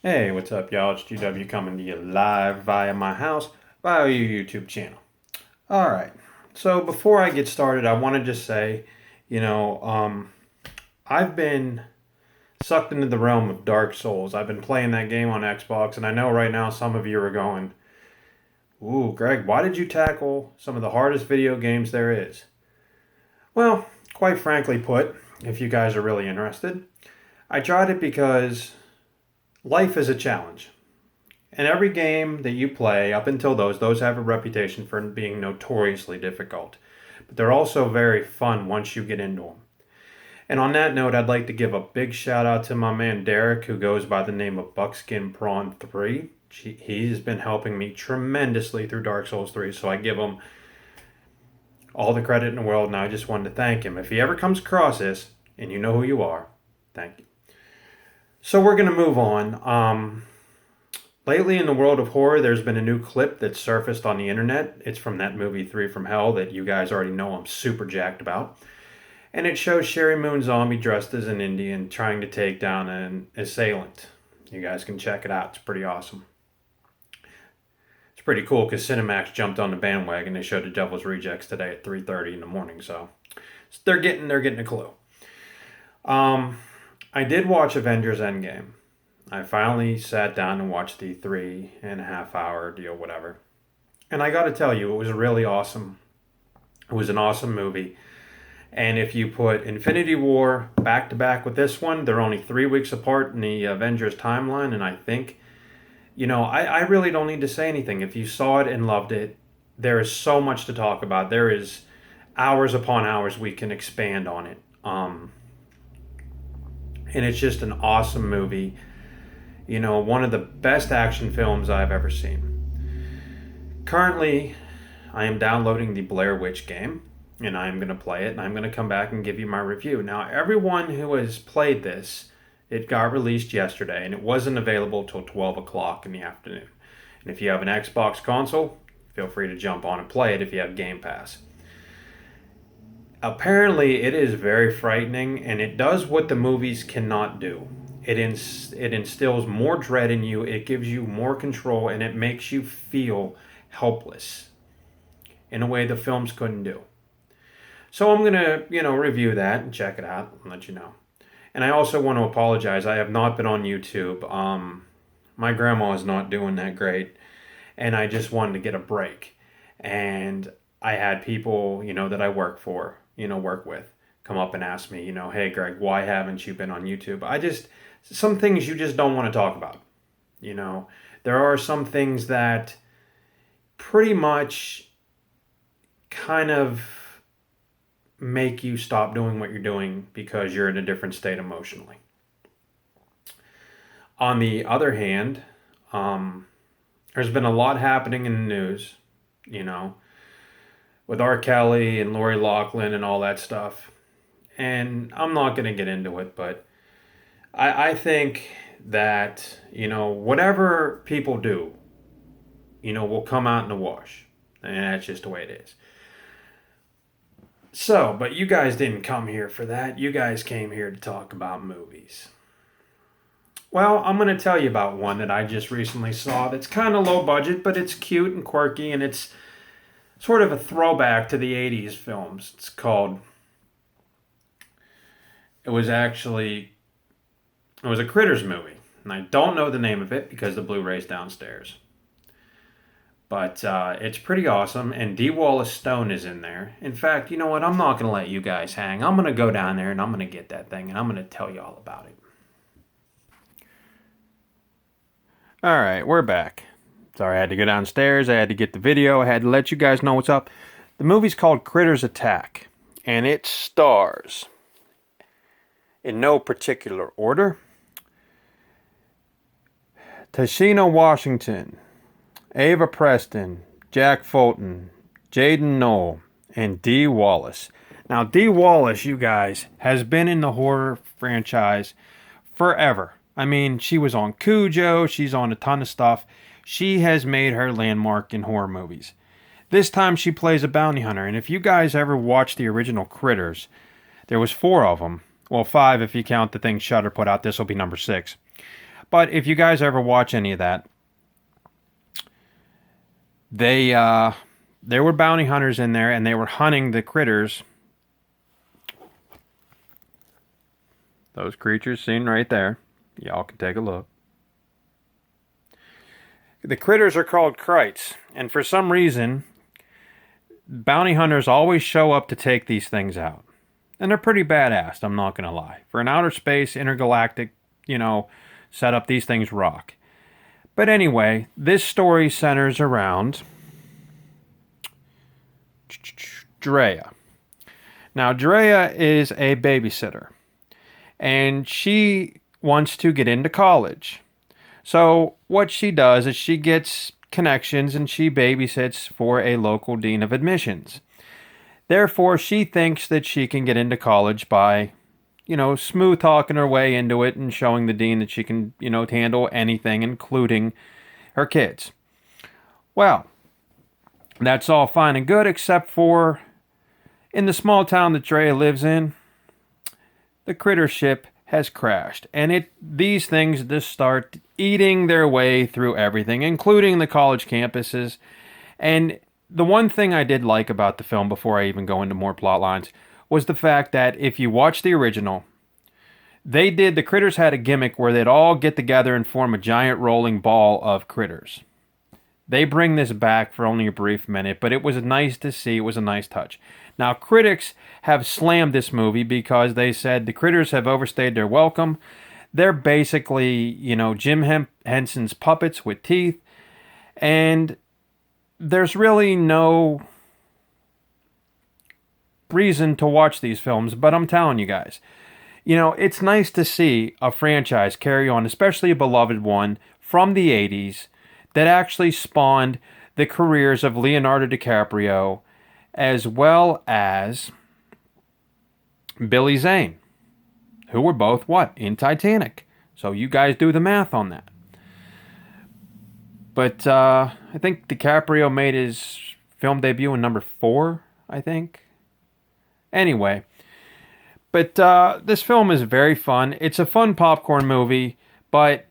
Hey, what's up, y'all? It's GW coming to you live via my house, via your YouTube channel. All right. So before I get started, I want to just say, you know, I've been sucked into the realm of Dark Souls. I've been playing that game on Xbox, and I know right now some of you are going, "Ooh, Greg, why did you tackle some of the hardest video games there is?" Well, quite frankly put, if you guys are really interested, I tried it because life is a challenge. And every game that you play, up until those have a reputation for being notoriously difficult. But they're also very fun once you get into them. And on that note, I'd like to give a big shout out to my man Derek, who goes by the name of Buckskin Prawn 3. He's been helping me tremendously through Dark Souls 3, so I give him all the credit in the world, and I just wanted to thank him. If he ever comes across this, and you know who you are, thank you. So we're going to move on. Lately, in the world of horror, there's been a new clip that surfaced on the internet. It's from that movie Three from Hell that you guys already know I'm super jacked about. And it shows Sherry Moon Zombie dressed as an Indian trying to take down an assailant. You guys can check it out. It's pretty awesome. It's pretty cool because Cinemax jumped on the bandwagon. They showed the Devil's Rejects today at 3:30 in the morning, so they're getting a clue. I did watch Avengers Endgame. I finally sat down and watched the 3.5 hour deal, whatever. And I got to tell you, it was really awesome. It was an awesome movie. And if you put Infinity War back to back with this one, they're only 3 weeks apart in the Avengers timeline. And I think, I really don't need to say anything. If you saw it and loved it, there is so much to talk about. There is hours upon hours we can expand on it. And it's just an awesome movie. One of the best action films I've ever seen. Currently, I am downloading the Blair Witch game, and I'm going to play it, and I'm going to come back and give you my review. Now, everyone who has played this, it got released yesterday, and it wasn't available till 12 o'clock in the afternoon. And if you have an Xbox console, feel free to jump on and play it if you have Game Pass. Apparently, it is very frightening, and it does what the movies cannot do. It instills more dread in you, it gives you more control, and it makes you feel helpless in a way the films couldn't do. So I'm going to, review that and check it out and let you know. And I also want to apologize. I have not been on YouTube. My grandma is not doing that great, and I just wanted to get a break. And I had people, that I work with, come up and ask me, hey, Greg, why haven't you been on YouTube? Some things you just don't want to talk about. There are some things that pretty much kind of make you stop doing what you're doing because you're in a different state emotionally. On the other hand, there's been a lot happening in the news, you know, with R. Kelly and Lori Loughlin and all that stuff. And I'm not going to get into it, but I think that, whatever people do, will come out in the wash. And that's just the way it is. So, but you guys didn't come here for that. You guys came here to talk about movies. Well, I'm going to tell you about one that I just recently saw that's kind of low budget, but it's cute and quirky, and it's sort of a throwback to the 80s films. It was a Critters movie, and I don't know the name of it because the Blu-ray's downstairs. But it's pretty awesome, and D. Wallace Stone is in there. In fact, you know what? I'm not going to let you guys hang. I'm going to go down there, and I'm going to get that thing, and I'm going to tell you all about it. All right, we're back. Sorry, I had to go downstairs. I had to get the video. I had to let you guys know what's up. The movie's called Critters Attack, and it stars, in no particular order, Tashina Washington, Ava Preston, Jack Fulton, Jaden Knoll, and Dee Wallace. Now, Dee Wallace, you guys, has been in the horror franchise forever. I mean, she was on Cujo. She's on a ton of stuff. She has made her landmark in horror movies. This time she plays a bounty hunter. And if you guys ever watched the original Critters, there was 4 of them. Well, 5 if you count the thing Shudder put out. This will be number 6. But if you guys ever watch any of that, there were bounty hunters in there, and they were hunting the critters. Those creatures seen right there. Y'all can take a look. The critters are called krites, and for some reason, bounty hunters always show up to take these things out. And they're pretty badass, I'm not going to lie. For an outer space, intergalactic, setup, these things rock. But anyway, this story centers around Drea. Now, Drea is a babysitter, and she wants to get into college. So what she does is she gets connections and she babysits for a local dean of admissions. Therefore, she thinks that she can get into college by, smooth talking her way into it and showing the dean that she can, handle anything, including her kids. Well, that's all fine and good, except for in the small town that Drea lives in, the critter ship has crashed. And these things just start eating their way through everything, including the college campuses. And the one thing I did like about the film, before I even go into more plot lines, was the fact that if you watch the original, the critters had a gimmick where they'd all get together and form a giant rolling ball of critters. They bring this back for only a brief minute, but it was nice to see. It was a nice touch. Now, critics have slammed this movie because they said the critters have overstayed their welcome. They're basically, Jim Henson's puppets with teeth. And there's really no reason to watch these films, but I'm telling you guys, it's nice to see a franchise carry on, especially a beloved one from the 80s that actually spawned the careers of Leonardo DiCaprio as well as Billy Zane, who were both in Titanic. So you guys do the math on that. But I think DiCaprio made his film debut in number 4, I think. Anyway, but this film is very fun. It's a fun popcorn movie, but,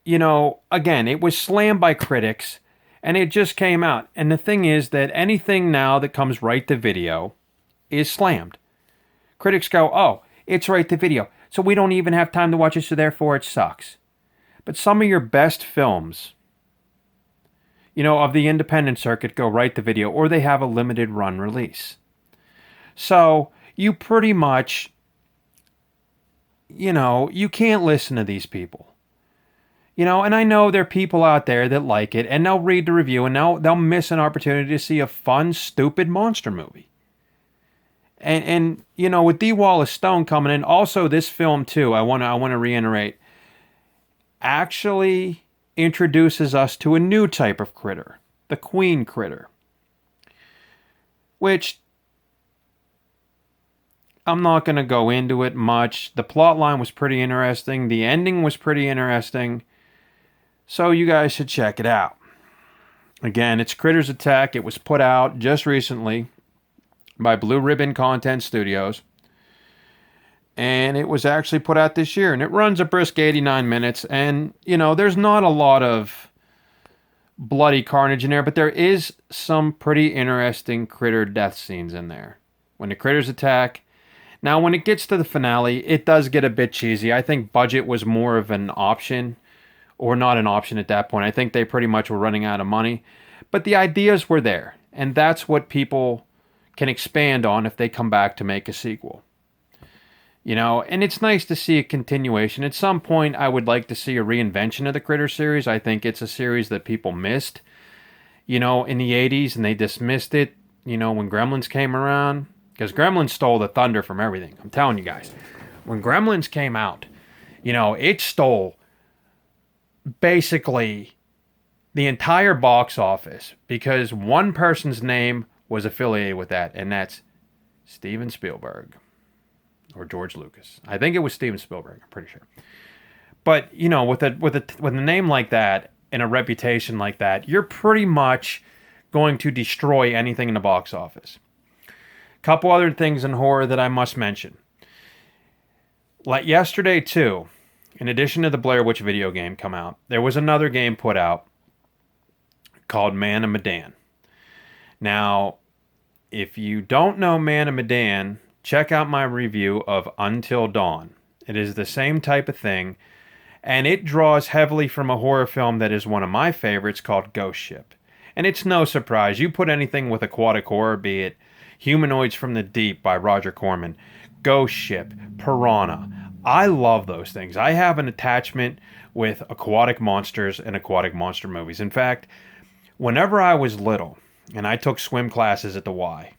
again, it was slammed by critics, and it just came out. And the thing is that anything now that comes right to video is slammed. Critics go, oh, it's right to video, so we don't even have time to watch it, so therefore it sucks. But some of your best films, of the independent circuit go right to video, or they have a limited run release. So you pretty much, you can't listen to these people. And I know there are people out there that like it, and they'll read the review, and they'll miss an opportunity to see a fun, stupid monster movie. And with D. Wallace Stone coming in, also this film too, I want to reiterate, actually introduces us to a new type of critter, the queen critter, which I'm not going to go into it much. The plot line was pretty interesting. The ending was pretty interesting. So you guys should check it out. Again, it's Critters Attack. It was put out just recently by Blue Ribbon Content Studios. And it was actually put out this year. And it runs a brisk 89 minutes. And, there's not a lot of bloody carnage in there, but there is some pretty interesting critter death scenes in there. When the critters attack. Now, when it gets to the finale, it does get a bit cheesy. I think budget was more of an option, or not an option at that point. I think they pretty much were running out of money. But the ideas were there. And that's what people can expand on if they come back to make a sequel. And it's nice to see a continuation. At some point, I would like to see a reinvention of the Critter series. I think it's a series that people missed, in the 80s, and they dismissed it, when Gremlins came around. Because Gremlins stole the thunder from everything. I'm telling you guys. When Gremlins came out, it stole basically the entire box office because one person's name was affiliated with that, and that's Steven Spielberg. Or George Lucas. I think it was Steven Spielberg, I'm pretty sure. But, with a name like that and a reputation like that, you're pretty much going to destroy anything in the box office. Couple other things in horror that I must mention. Like yesterday, too, in addition to the Blair Witch video game come out, there was another game put out called Man of Medan. Now, if you don't know Man of Medan, check out my review of Until Dawn. It is the same type of thing, and it draws heavily from a horror film that is one of my favorites called Ghost Ship. And it's no surprise, you put anything with aquatic horror, be it Humanoids from the Deep by Roger Corman, Ghost Ship, Piranha. I love those things. I have an attachment with aquatic monsters and aquatic monster movies. In fact, whenever I was little, and I took swim classes at the Y,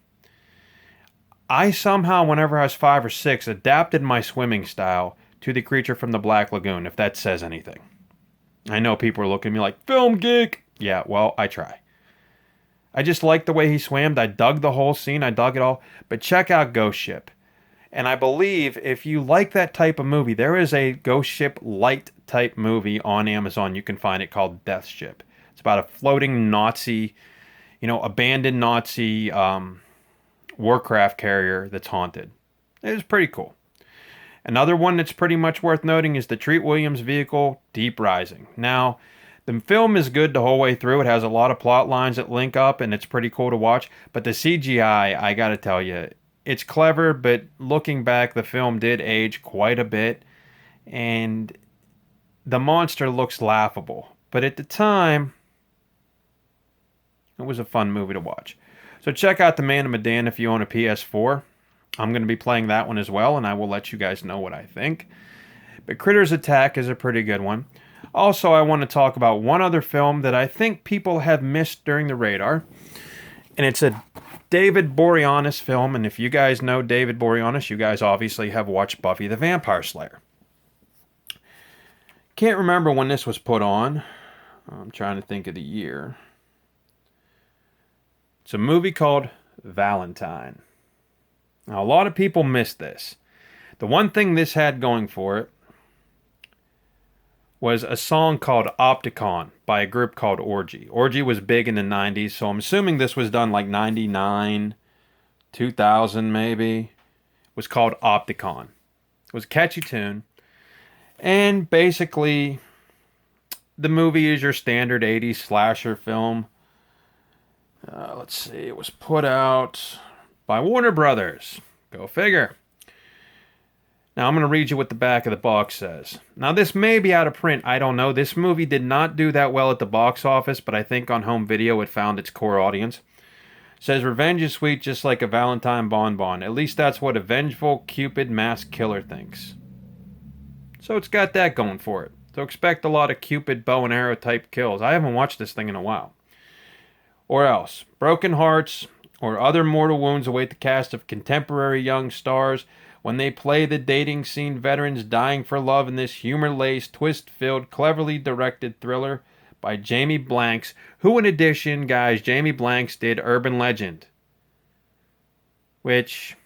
I somehow, whenever I was 5 or 6, adapted my swimming style to the Creature from the Black Lagoon, if that says anything. I know people are looking at me like, film geek! Yeah, well, I try. I just liked the way he swam. I dug the whole scene. I dug it all. But check out Ghost Ship. And I believe if you like that type of movie, there is a Ghost Ship light type movie on Amazon. You can find it called Death Ship. It's about a floating Nazi, abandoned Nazi warcraft carrier that's haunted. It was pretty cool. Another one that's pretty much worth noting is the Treat Williams vehicle, Deep Rising. Now, the film is good the whole way through. It has a lot of plot lines that link up, and it's pretty cool to watch. But the CGI, I gotta tell you, it's clever, but looking back, the film did age quite a bit, and the monster looks laughable. But at the time, it was a fun movie to watch. So check out The Man of Medan if you own a PS4. I'm going to be playing that one as well, and I will let you guys know what I think. But Critters Attack is a pretty good one. Also, I want to talk about one other film that I think people have missed during the radar. And it's a David Boreanaz film. And if you guys know David Boreanaz, you guys obviously have watched Buffy the Vampire Slayer. Can't remember when this was put on. I'm trying to think of the year. It's a movie called Valentine. Now, a lot of people missed this. The one thing this had going for it was a song called Opticon by a group called Orgy. Orgy was big in the 90s, so I'm assuming this was done like 99, 2000 maybe. It was called Opticon. It was a catchy tune. And basically, the movie is your standard 80s slasher film. Let's see, it was put out by Warner Brothers. Go figure. Now I'm going to read you what the back of the box says. Now this may be out of print, I don't know. This movie did not do that well at the box office, but I think on home video it found its core audience. It says, revenge is sweet just like a Valentine bonbon. At least that's what a vengeful Cupid masked killer thinks. So it's got that going for it. So expect a lot of Cupid bow and arrow type kills. I haven't watched this thing in a while. Or else, broken hearts or other mortal wounds await the cast of contemporary young stars when they play the dating scene veterans dying for love in this humor-laced, twist-filled, cleverly directed thriller by Jamie Blanks, who in addition, guys, Jamie Blanks did Urban Legend, which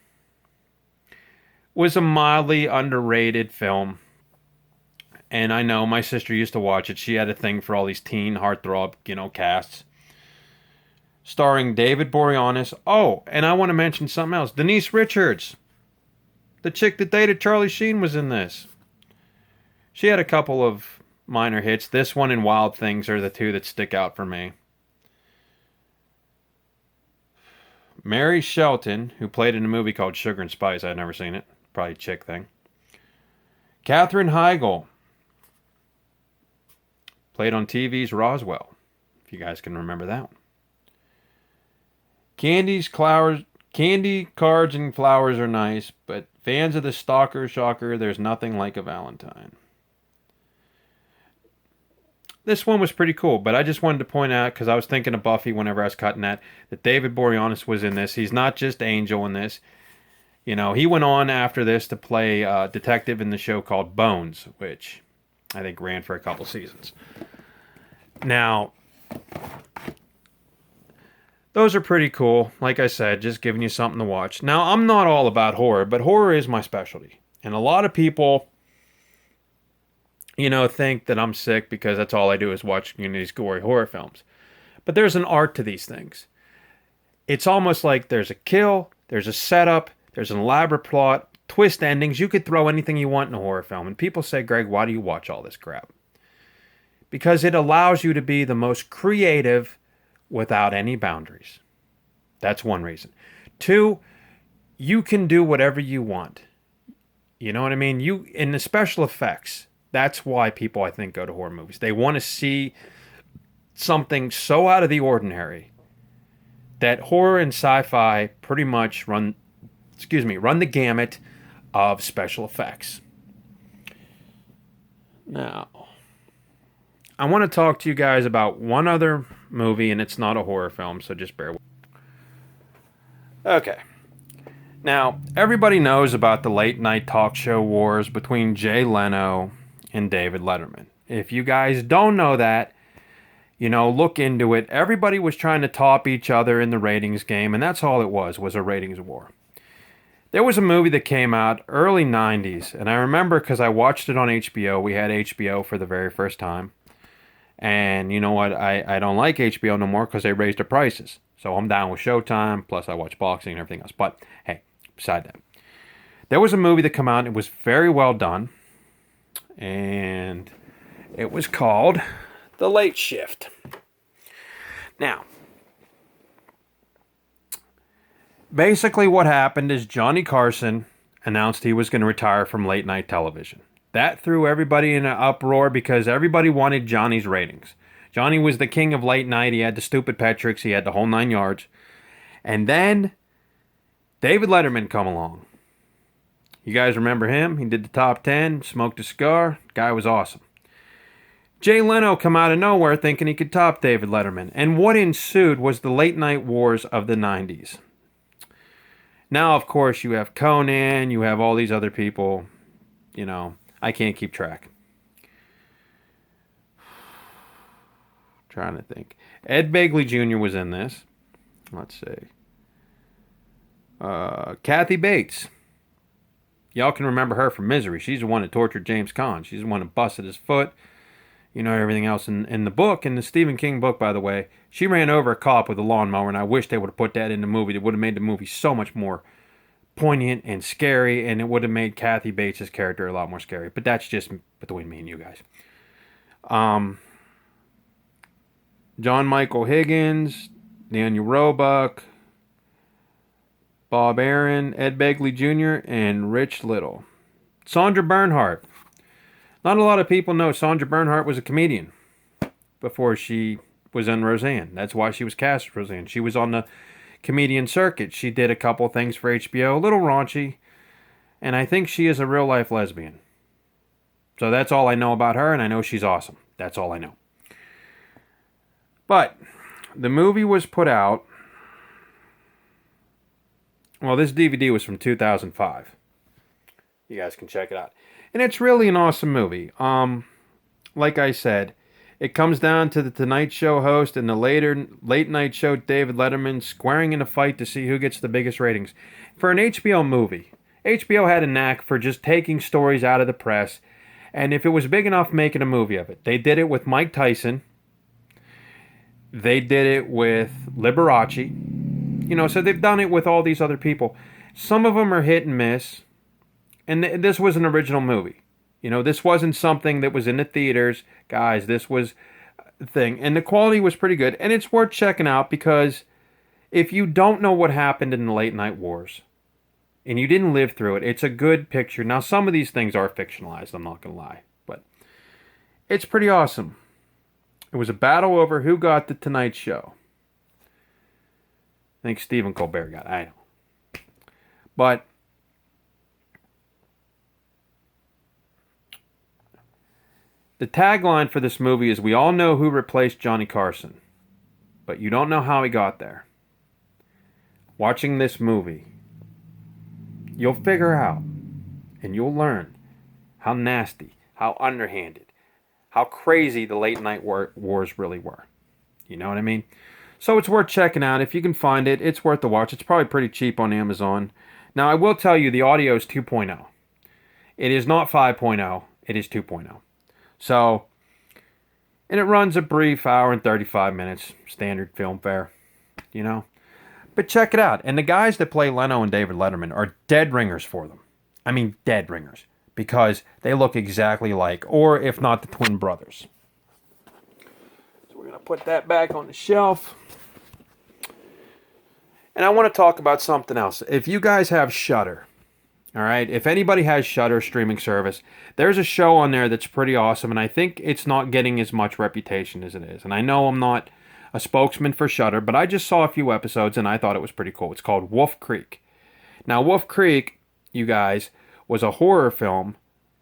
was a mildly underrated film. And I know my sister used to watch it. She had a thing for all these teen heartthrob, casts. Starring David Boreanaz. Oh, and I want to mention something else. Denise Richards. The chick that dated Charlie Sheen was in this. She had a couple of minor hits. This one and Wild Things are the two that stick out for me. Mary Shelton, who played in a movie called Sugar and Spice. I'd never seen it. Probably a chick thing. Katherine Heigl. Played on TV's Roswell. If you guys can remember that one. Candy, cards, and flowers are nice, but fans of the Stalker Shocker, there's nothing like a Valentine. This one was pretty cool, but I just wanted to point out, because I was thinking of Buffy whenever I was cutting that David Boreanaz was in this. He's not just Angel in this. He went on after this to play detective in the show called Bones, which I think ran for a couple seasons. Now, those are pretty cool. Like I said, just giving you something to watch. Now, I'm not all about horror, but horror is my specialty. And a lot of people, think that I'm sick because that's all I do is watch these gory horror films. But there's an art to these things. It's almost like there's a kill, there's a setup, there's an elaborate plot, twist endings. You could throw anything you want in a horror film. And people say, Greg, why do you watch all this crap? Because it allows you to be the most creative without any boundaries. That's one reason. Two, you can do whatever you want. You know what I mean? You in the special effects, that's why people, I think, go to horror movies. They want to see something so out of the ordinary that horror and sci-fi pretty much run the gamut of special effects. Now, I want to talk to you guys about one other movie, and it's not a horror film, so just bear with me. Okay. Now, everybody knows about the late night talk show wars between Jay Leno and David Letterman. If you guys don't know that, look into it. Everybody was trying to top each other in the ratings game, and that's all it was a ratings war. There was a movie that came out early 90s, and I remember because I watched it on HBO. We had HBO for the very first time. And you know what? I don't like HBO no more because they raised the prices. So I'm down with Showtime, plus I watch boxing and everything else. But hey, beside that. There was a movie that came out. It was very well done. And it was called The Late Shift. Now, basically what happened is Johnny Carson announced he was going to retire from late night television. That threw everybody in an uproar because everybody wanted Johnny's ratings. Johnny was the king of late night. He had the stupid pet tricks. He had the whole 9 yards. And then David Letterman come along. You guys remember him? He did the top 10, smoked a cigar. Guy was awesome. Jay Leno come out of nowhere thinking he could top David Letterman. And what ensued was the late night wars of the 90s. Now, of course, you have Conan. You have all these other people. I can't keep track. Trying to think. Ed Begley Jr. was in this. Let's see. Kathy Bates. Y'all can remember her from Misery. She's the one that tortured James Caan. She's the one that busted his foot. Everything else in the book, in the Stephen King book, by the way, she ran over a cop with a lawnmower, and I wish they would have put that in the movie. It would have made the movie so much more poignant and scary, and it would have made Kathy Bates' character a lot more scary. But that's just between me and you guys. John Michael Higgins, Daniel Roebuck, Bob Aaron, Ed Begley Jr., and Rich Little. Sandra Bernhard. Not a lot of people know Sandra Bernhard was a comedian before she was in Roseanne. That's why she was cast as Roseanne. She was on the comedian circuit. She did a couple things for HBO, a little raunchy, and I think she is a real-life lesbian. So that's all I know about her, and I know she's awesome. That's all I know. But the movie was put out. Well, this DVD was from 2005. You guys can check it out. And it's really an awesome movie. Like I said, it comes down to the Tonight Show host and the late night show David Letterman squaring in a fight to see who gets the biggest ratings. For an HBO movie, HBO had a knack for just taking stories out of the press, and if it was big enough, making a movie of it. They did it with Mike Tyson. They did it with Liberace. So they've done it with all these other people. Some of them are hit and miss. And this was an original movie. This wasn't something that was in the theaters. Guys, this was a thing. And the quality was pretty good. And it's worth checking out because if you don't know what happened in the late night wars and you didn't live through it, it's a good picture. Now, some of these things are fictionalized, I'm not going to lie. But it's pretty awesome. It was a battle over who got the Tonight Show. I think Stephen Colbert got it. I know. But the tagline for this movie is, we all know who replaced Johnny Carson, but you don't know how he got there. Watching this movie, you'll figure out and you'll learn how nasty, how underhanded, how crazy the late night wars really were. You know what I mean? So it's worth checking out. If you can find it, it's worth the watch. It's probably pretty cheap on Amazon. Now, I will tell you, the audio is 2.0. It is not 5.0. It is 2.0. So, and it runs a brief hour and 35 minutes, standard film fare, But check it out. And the guys that play Leno and David Letterman are dead ringers for them. I mean dead ringers, because they look exactly like, or if not, the twin brothers. So we're going to put that back on the shelf. And I want to talk about something else. If you guys have Shudder, all right, if anybody has Shudder streaming service, there's a show on there that's pretty awesome, and I think it's not getting as much reputation as it is. And I know I'm not a spokesman for Shudder, but I just saw a few episodes and I thought it was pretty cool. It's called Wolf Creek. Now, Wolf Creek, you guys, was a horror film,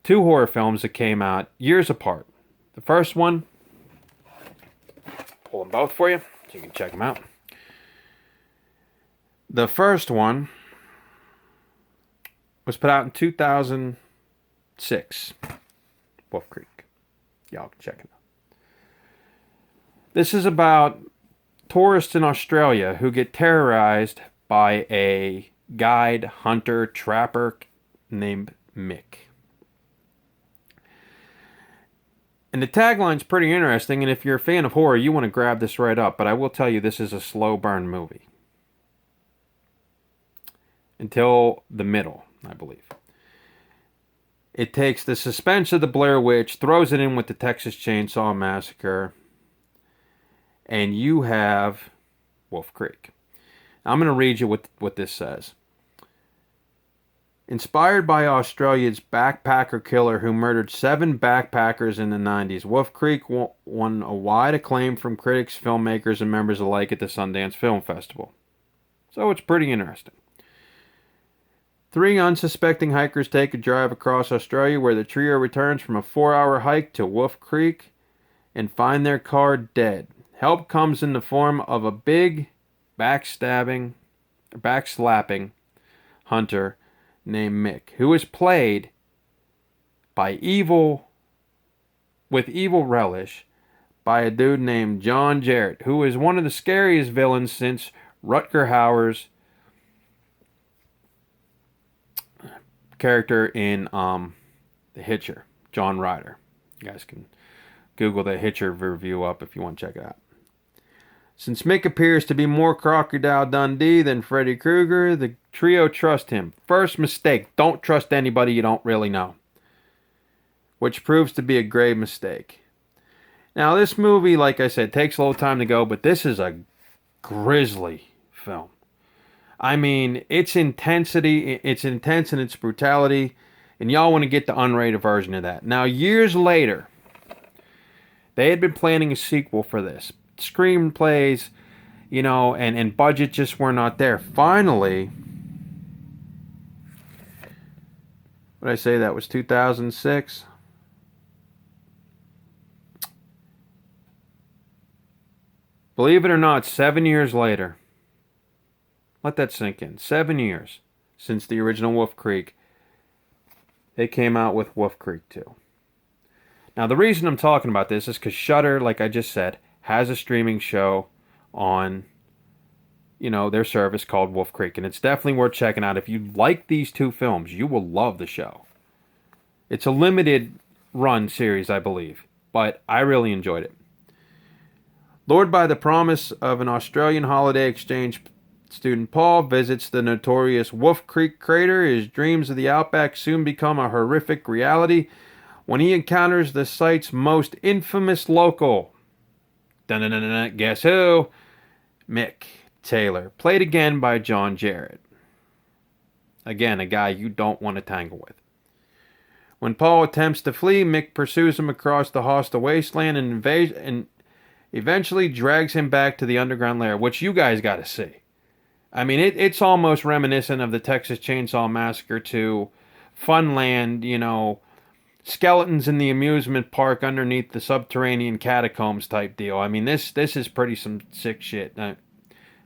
2 horror films that came out years apart. The first one, pull them both for you so you can check them out. The first one was put out in 2006. Wolf Creek. Y'all can check it out. This is about tourists in Australia who get terrorized by a guide, hunter, trapper named Mick. And the tagline's pretty interesting, and if you're a fan of horror, you want to grab this right up, but I will tell you this is a slow burn movie. Until the middle, I believe. It takes the suspense of the Blair Witch, throws it in with the Texas Chainsaw Massacre, and you have Wolf Creek. Now, I'm going to read you what this says. Inspired by Australia's backpacker killer who murdered 7 backpackers in the 90s, Wolf Creek won a wide acclaim from critics, filmmakers, and members alike at the Sundance Film Festival. So it's pretty interesting. 3 unsuspecting hikers take a drive across Australia where the trio returns from a 4-hour hike to Wolf Creek and find their car dead. Help comes in the form of a big backslapping hunter named Mick, who is played by with evil relish by a dude named John Jarratt, who is one of the scariest villains since Rutger Hauer's character in The Hitcher, John Ryder. You guys can Google the Hitcher review up if you want to check it out. Since Mick appears to be more Crocodile Dundee than Freddy Krueger, the trio trust him. First mistake, don't trust anybody you don't really know. Which proves to be a grave mistake. Now this movie, like I said, takes a little time to go, but this is a grisly film. I mean, its intensity, it's intense in its brutality, and y'all want to get the unrated version of that. Now, years later, they had been planning a sequel for this. Screenplays, you know, and budget just were not there. Finally, what did I say, that was 2006? Believe it or not, 7 years later, let that sink in. 7 years since the original Wolf Creek, they came out with Wolf Creek 2. Now, the reason I'm talking about this is because Shudder, like I just said, has a streaming show on, you know, their service called Wolf Creek, and it's definitely worth checking out. If you like these 2 films, you will love the show. It's a limited run series, I believe, but I really enjoyed it. Lured by the promise of an Australian holiday exchange student, Paul visits the notorious Wolf Creek crater. His dreams of the outback soon become a horrific reality when he encounters the site's most infamous local. Dun-dun-dun-dun, guess who? Mick Taylor, played again by John Jarratt. Again, a guy you don't want to tangle with. When Paul attempts to flee, Mick pursues him across the hostile wasteland and eventually drags him back to the underground lair, which you guys got to see. I mean, it's almost reminiscent of the Texas Chainsaw Massacre to Funland, you know, skeletons in the amusement park underneath the subterranean catacombs type deal. I mean, this is pretty some sick shit.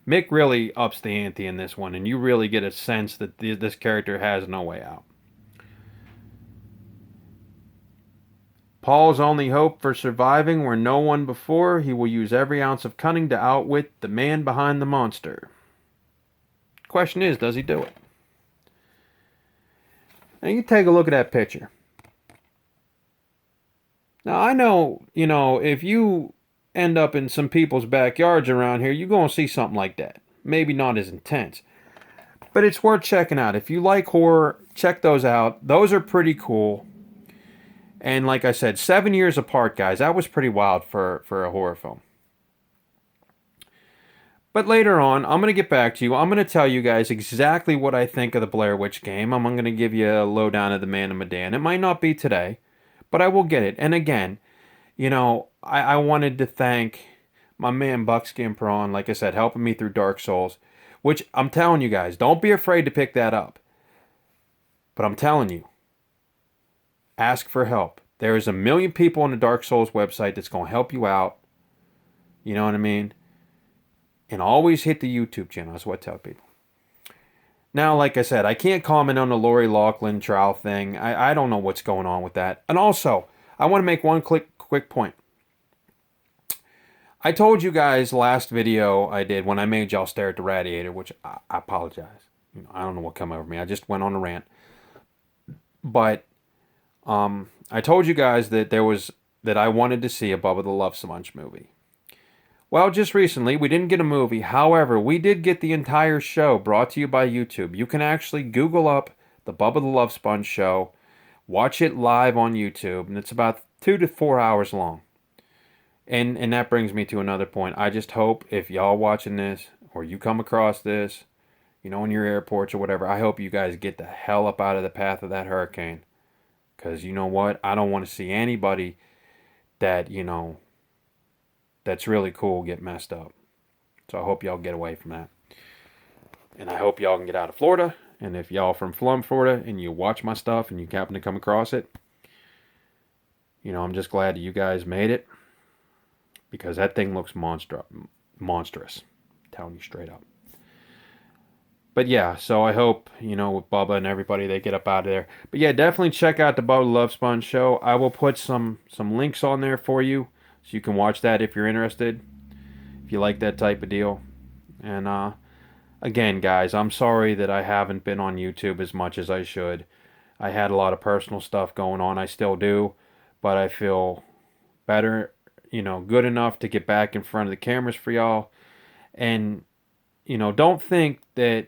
Mick really ups the ante in this one, and you really get a sense that this character has no way out. Paul's only hope for surviving where no one before, he will use every ounce of cunning to outwit the man behind the monster. Question is, does he do it? Now you take a look at that picture. Now I know, you know, if you end up in some people's backyards around here, you're going to see something like that. Maybe not as intense. But it's worth checking out. If you like horror, check those out. Those are pretty cool. And like I said, 7 years apart, guys. That was pretty wild for a horror film. But later on, I'm going to get back to you. I'm going to tell you guys exactly what I think of the Blair Witch game. I'm going to give you a lowdown of the Man of Medan. It might not be today, but I will get it. And again, I wanted to thank my man Buckskin Prawn, like I said, helping me through Dark Souls, which I'm telling you guys, don't be afraid to pick that up. But I'm telling you, ask for help. There is a million people on the Dark Souls website that's going to help you out. You know what I mean? And always hit the YouTube channel. That's what I tell people. Now, like I said, I can't comment on the Lori Loughlin trial thing. I don't know what's going on with that. And also, I want to make one quick point. I told you guys last video I did when I made y'all stare at the radiator, which I apologize. I don't know what came over me. I just went on a rant. But I told you guys that I wanted to see a Bubba the Love Sponge movie. Well, just recently, we didn't get a movie. However, we did get the entire show brought to you by YouTube. You can actually Google up the Bubba the Love Sponge show, watch it live on YouTube, and it's about 2 to 4 hours long. And that brings me to another point. I just hope if y'all watching this, or you come across this, in your airports or whatever, I hope you guys get the hell up out of the path of that hurricane. Because you know what? I don't want to see anybody that, that's really cool get messed up. So I hope y'all get away from that. And I hope y'all can get out of Florida. And if y'all from Florida and you watch my stuff and you happen to come across it, I'm just glad that you guys made it. Because that thing looks monstrous. I'm telling you straight up. But yeah, so I hope, with Bubba and everybody, they get up out of there. But yeah, definitely check out the Bubba the Love Sponge show. I will put some links on there for you. So you can watch that if you're interested, if you like that type of deal. And again, guys, I'm sorry that I haven't been on YouTube as much as I should. I had a lot of personal stuff going on. I still do. But I feel better, good enough to get back in front of the cameras for y'all. And, don't think that,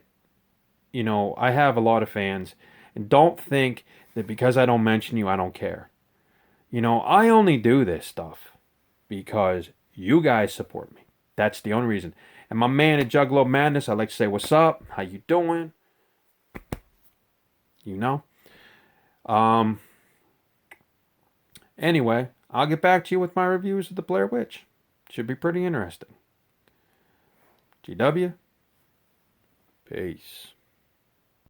I have a lot of fans. And don't think that because I don't mention you, I don't care. I only do this stuff because you guys support me. That's the only reason. And my man at Juggalo Madness, I'd like to say, what's up? How you doing? Anyway, I'll get back to you with my reviews of the Blair Witch. Should be pretty interesting. GW. Peace.